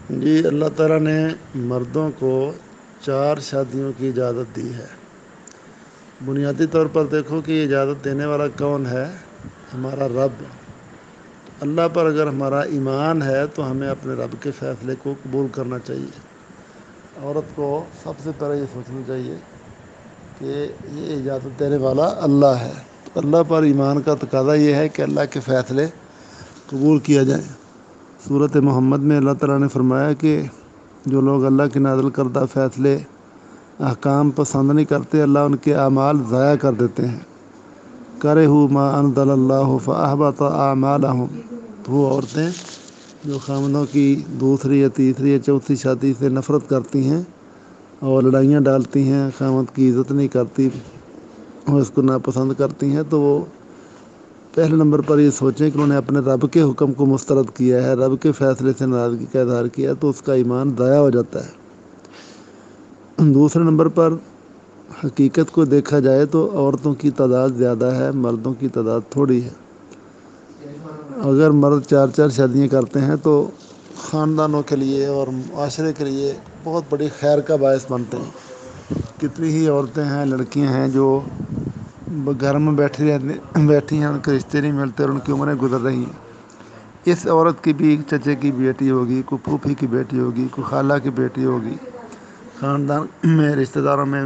جی اللہ تعالیٰ نے مردوں کو 4 شادیوں کی اجازت دی ہے۔ بنیادی طور پر دیکھو کہ یہ اجازت دینے والا کون ہے؟ ہمارا رب۔ اللہ پر اگر ہمارا ایمان ہے تو ہمیں اپنے رب کے فیصلے کو قبول کرنا چاہیے۔ عورت کو سب سے پہلے یہ سوچنا چاہیے کہ یہ اجازت دینے والا اللہ ہے، تو اللہ پر ایمان کا تقاضا یہ ہے کہ اللہ کے فیصلے قبول کیا جائے۔ سورۃ محمد میں اللہ تعالیٰ نے فرمایا کہ جو لوگ اللہ کے نازل کردہ فیصلے احکام پسند نہیں کرتے، اللہ ان کے اعمال ضائع کر دیتے ہیں۔ کرہوا ما انزل اللہ فاحبط اعمالہم۔ تو وہ عورتیں جو خامدوں کی دوسری یا تیسری یا چوتھی شادی سے نفرت کرتی ہیں اور لڑائیاں ڈالتی ہیں، خامد کی عزت نہیں کرتی اور اس کو ناپسند کرتی ہیں، تو وہ پہلے نمبر پر یہ سوچیں کہ انہوں نے اپنے رب کے حکم کو مسترد کیا ہے، رب کے فیصلے سے ناراضگی کا اظہار کیا ہے، تو اس کا ایمان ضائع ہو جاتا ہے۔ دوسرے نمبر پر حقیقت کو دیکھا جائے تو عورتوں کی تعداد زیادہ ہے، مردوں کی تعداد تھوڑی ہے۔ اگر مرد 4 شادیاں کرتے ہیں تو خاندانوں کے لیے اور معاشرے کے لیے بہت بڑی خیر کا باعث بنتے ہیں۔ کتنی ہی عورتیں ہیں، لڑکیاں ہیں جو گھر میں بیٹھی ہیں، ان کے رشتے نہیں ملتے اور ان کی عمریں گزر رہی ہیں۔ اس عورت کی بھی چچے کی بیٹی ہوگی، کوئی پھوپھی کی بیٹی ہوگی، کوئی خالہ کی بیٹی ہوگی، خاندان میں، رشتہ داروں میں،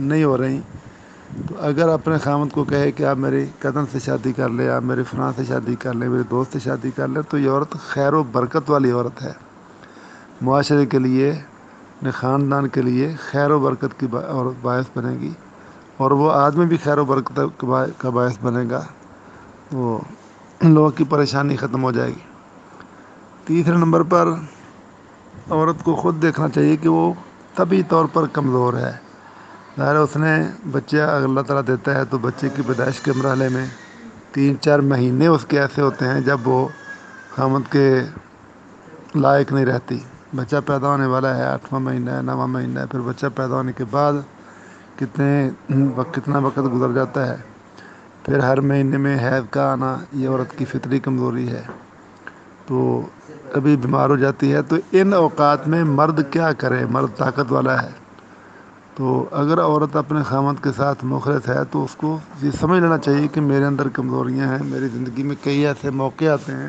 نہیں ہو رہی، تو اگر اپنے خامد کو کہے کہ آپ میری کزن سے شادی کر لیں، آپ میرے فلاں سے شادی کر لیں، میرے دوست سے شادی کر لیں، تو یہ عورت خیر و برکت والی عورت ہے، معاشرے کے لیے، اپنے خاندان کے لیے خیر و برکت کی باعث بنے گی، اور وہ آدمی بھی خیر و برکت کا باعث بنے گا، وہ لوگوں کی پریشانی ختم ہو جائے گی۔ تیسرے نمبر پر عورت کو خود دیکھنا چاہیے کہ وہ طبعی طور پر کمزور ہے۔ ظاہر اس نے بچے اللہ تعالیٰ دیتا ہے تو بچے کی پیدائش کے مرحلے میں 3-4 مہینے اس کے ایسے ہوتے ہیں جب وہ خامد کے لائق نہیں رہتی۔ بچہ پیدا ہونے والا ہے، 8واں مہینہ ہے، 9واں مہینہ ہے، پھر بچہ پیدا ہونے کے بعد کتنا وقت گزر جاتا ہے، پھر ہر مہینے میں حیض کا آنا، یہ عورت کی فطری کمزوری ہے، تو کبھی بیمار ہو جاتی ہے۔ تو ان اوقات میں مرد کیا کرے؟ مرد طاقت والا ہے، تو اگر عورت اپنے خامد کے ساتھ مخلص ہے تو اس کو یہ سمجھ لینا چاہیے کہ میرے اندر کمزوریاں ہیں، میری زندگی میں کئی ایسے موقع آتے ہیں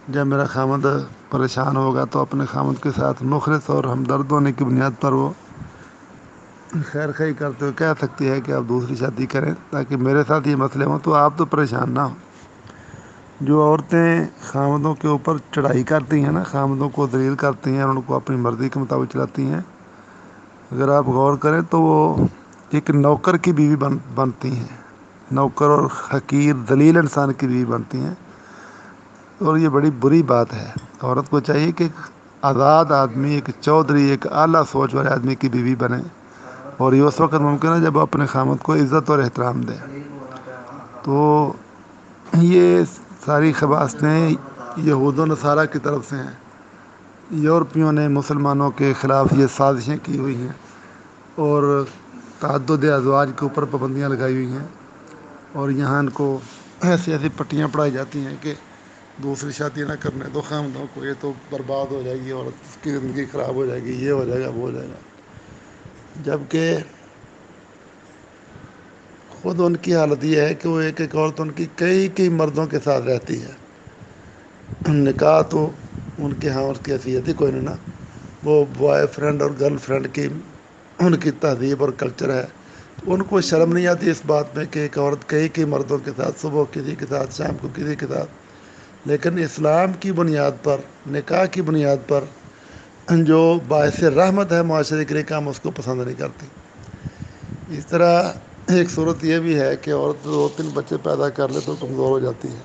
جب میرا خامد پریشان ہوگا، تو اپنے خامد کے ساتھ مخلص اور ہمدرد ہونے کی بنیاد پر وہ خیر خواہی کرتے ہوئے کہہ سکتی ہے کہ آپ دوسری شادی کریں تاکہ میرے ساتھ یہ مسئلے ہوں تو آپ تو پریشان نہ ہوں۔ جو عورتیں خامدوں کے اوپر چڑھائی کرتی ہیں نا، خامدوں کو ذلیل کرتی ہیں اور ان کو اپنی مرضی کے مطابق چلاتی ہیں، اگر آپ غور کریں تو وہ ایک نوکر کی بیوی بنتی ہیں، نوکر اور حقیر ذلیل انسان کی بیوی بنتی ہیں، اور یہ بڑی بری بات ہے۔ عورت کو چاہیے کہ ایک آزاد آدمی، ایک چودھری، ایک اعلیٰ سوچ والے آدمی کی بیوی بنے، اور یہ اس وقت ممکن ہے جب وہ اپنے خامد کو عزت اور احترام دے۔ تو یہ ساری خباثتیں یہود و نصارہ کی طرف سے ہیں۔ یورپیوں نے مسلمانوں کے خلاف یہ سازشیں کی ہوئی ہیں اور تعدد ازواج کے اوپر پابندیاں لگائی ہوئی ہیں، اور یہاں ان کو ایسی پٹیاں پڑھائی جاتی ہیں کہ دوسری شادی نہ کرنے دو خامدوں کو، یہ تو برباد ہو جائے گی اور اس کی زندگی خراب ہو جائے گی، یہ ہو جائے گا، وہ ہو جائے گا، جبکہ خود ان کی حالت یہ ہے کہ وہ ایک ایک عورت ان کی کئی مردوں کے ساتھ رہتی ہے۔ نکاح تو ان کے ہاں اس کی حیثیت ہی کوئی نہیں نا، وہ بوائے فرینڈ اور گرل فرینڈ کی ان کی تہذیب اور کلچر ہے، تو ان کو شرم نہیں آتی اس بات میں کہ ایک عورت کئی مردوں کے ساتھ، صبح کسی کے ساتھ، شام کو کسی کے ساتھ، لیکن اسلام کی بنیاد پر، نکاح کی بنیاد پر جو باعث رحمت ہے معاشرے کے لیے کام، اس کو پسند نہیں کرتی۔ اس طرح ایک صورت یہ بھی ہے کہ عورت 2-3 بچے پیدا کر لے تو کمزور ہو جاتی ہے،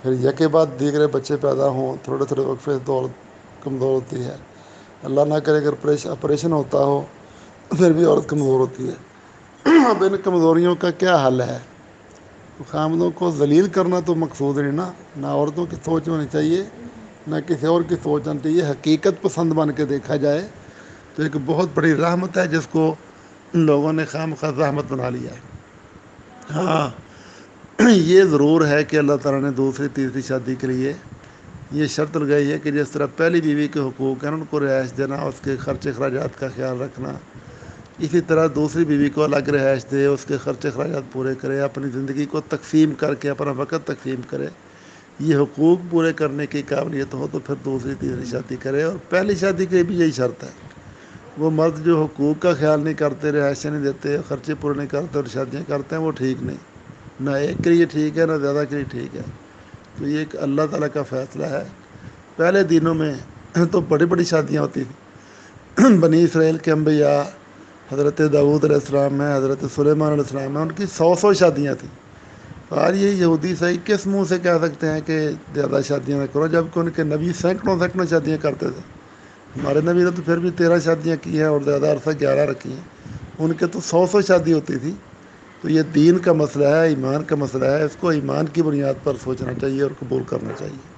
پھر یکے بعد دیگرے بچے پیدا ہوں تھوڑے وقفے سے تو عورت کمزور ہوتی ہے، اللہ نہ کرے اگر آپریشن ہوتا ہو پھر بھی عورت کمزور ہوتی ہے۔ اب ان کمزوریوں کا کیا حل ہے؟ خامدوں کو ذلیل کرنا تو مقصود نہیں نا، نہ عورتوں کی سوچ ہونی چاہیے نہ کسی اور کی سوچ ہونی چاہیے، حقیقت پسند بن کے دیکھا جائے تو ایک بہت بڑی رحمت ہے جس کو لوگوں نے خواہ رحمت بنا لیا ہے۔ ہاں یہ ضرور ہے کہ اللہ تعالیٰ نے دوسری تیسری شادی کے لیے یہ شرط لگائی ہے کہ جس طرح پہلی بیوی کے حقوق ہیں ان کو رہائش دینا، اس کے خرچ اخراجات کا خیال رکھنا، اسی طرح دوسری بیوی کو الگ رہائش دے، اس کے خرچ اخراجات پورے کرے، اپنی زندگی کو تقسیم کر کے اپنا وقت تقسیم کرے، یہ حقوق پورے کرنے کی قابلیت ہو تو پھر دوسری تیسری شادی کرے۔ اور پہلی شادی کی بھی یہی شرط ہے۔ وہ مرد جو حقوق کا خیال نہیں کرتے، رہائشیں نہیں دیتے، خرچے پورے نہیں کرتے اور شادیاں کرتے ہیں، وہ ٹھیک نہیں، نہ ایک کے لیے ٹھیک ہے نہ زیادہ کے لیے ٹھیک ہے۔ تو یہ ایک اللہ تعالیٰ کا فیصلہ ہے۔ پہلے دنوں میں تو بڑی بڑی شادیاں ہوتی تھیں۔ بنی اسرائیل کے انبیاء حضرت داؤد علیہ السلام ہیں، حضرت سلیمان علیہ السلام ہیں، ان کی 100 شادیاں تھیں۔ اور یہ یہودی صحیح کس منہ سے کہہ سکتے ہیں کہ زیادہ شادیاں نہ کرو، جبکہ ان کے نبی سینکڑوں شادیاں کرتے تھے۔ ہمارے نبی نے تو پھر بھی 13 شادیاں کی ہیں اور زیادہ عرصہ 11 رکھی ہیں، ان کے تو 100 شادی ہوتی تھی۔ تو یہ دین کا مسئلہ ہے، ایمان کا مسئلہ ہے، اس کو ایمان کی بنیاد پر سوچنا چاہیے اور قبول کرنا چاہیے۔